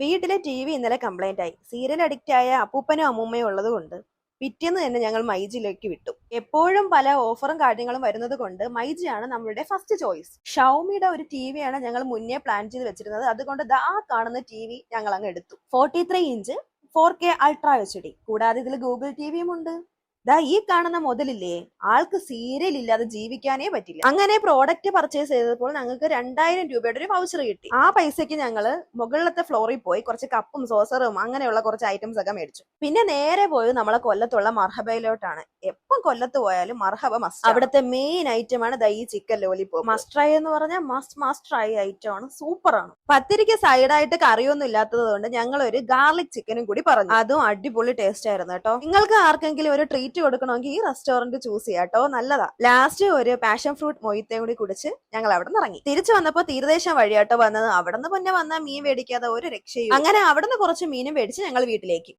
വീട്ടിലെ T V ഇന്നലെ complaint ആയി. സീരിയൽ അഡിക്റ്റ് ആയ അപ്പൂപ്പനും അമ്മൂമ്മയും ഉള്ളത് കൊണ്ട് പിറ്റേന്ന് തന്നെ ഞങ്ങൾ മൈജിയിലേക്ക് വിട്ടു. എപ്പോഴും പല ഓഫറും കാര്യങ്ങളും വരുന്നത് കൊണ്ട് മൈജിയാണ് നമ്മളുടെ ഫസ്റ്റ് ചോയ്സ്. ഷൗമിയുടെ ഒരു ടി വിയാണ് ഞങ്ങൾ മുന്നേ പ്ലാൻ ചെയ്ത് വെച്ചിരുന്നത്. അതുകൊണ്ട് ദാ കാണുന്ന ടി വി ഞങ്ങൾ അങ്ങ് എടുത്തു. 43 ഇഞ്ച് 4K അൾട്രാ HD, കൂടാതെ ഇതിൽ ഗൂഗിൾ ടിവിയും ഉണ്ട്. ദാ ഈ കാണുന്ന മുതലില്ലേ, ആൾക്ക് സീരിയൽ ഇല്ലാതെ ജീവിക്കാനേ പറ്റില്ല. അങ്ങനെ പ്രോഡക്റ്റ് പർച്ചേസ് ചെയ്തപ്പോൾ ഞങ്ങൾക്ക് 2000 രൂപയുടെ ഒരു വൗച്ചർ കിട്ടി. ആ പൈസക്ക് ഞങ്ങള് മുകളിലത്തെ ഫ്ലോറിൽ പോയി കുറച്ച് കപ്പും സോസറും അങ്ങനെയുള്ള കുറച്ച് ഐറ്റംസ് ഒക്കെ മേടിച്ചു. പിന്നെ നേരെ പോയത് നമ്മളെ കൊല്ലത്തുള്ള മർഹബയിലോട്ടാണ്. എപ്പം കൊല്ലത്ത് പോയാലും മർഹബ മസ്റ്റ്. അവിടുത്തെ മെയിൻ ഐറ്റം ആണ് ദാ ഈ ചിക്കൻ ലോലിപോപ്പ്. മസ്റ്റ് ട്രൈ എന്ന് പറഞ്ഞാൽ മസ്റ്റ് ട്രൈ ഐറ്റം ആണ്. സൂപ്പർ ആണ്. പത്തിരിക്ക് സൈഡായിട്ട് കറിയൊന്നും ഇല്ലാത്തത് കൊണ്ട് ഞങ്ങൾ ഒരു ഗാർലിക് ചിക്കനും കൂടി പറഞ്ഞു. അതും അടിപൊളി ടേസ്റ്റ് ആയിരുന്നു കേട്ടോ. നിങ്ങൾക്ക് ആർക്കെങ്കിലും ഒരു ട്രീറ്റ് കൊടുക്കണമെങ്കിൽ ഈ റെസ്റ്റോറന്റ് ചൂസ് ചെയ്യാം കേട്ടോ, നല്ലതാ. ലാസ്റ്റ് ഒരു പാഷൻ ഫ്രൂട്ട് മൊയ്ത്തയും കൂടി കുടിച്ച് ഞങ്ങൾ അവിടെ നിന്ന് ഇറങ്ങി. തിരിച്ചു വന്നപ്പോ തീരദേശം വഴിയാട്ടോ വന്നത്. അവിടെ നിന്ന് പിന്നെ വന്ന മീൻ മേടിക്കാതെ ഒരു രക്ഷയും. അങ്ങനെ അവിടെ നിന്ന് കുറച്ച് മീനും മേടിച്ച് ഞങ്ങൾ വീട്ടിലേക്ക്.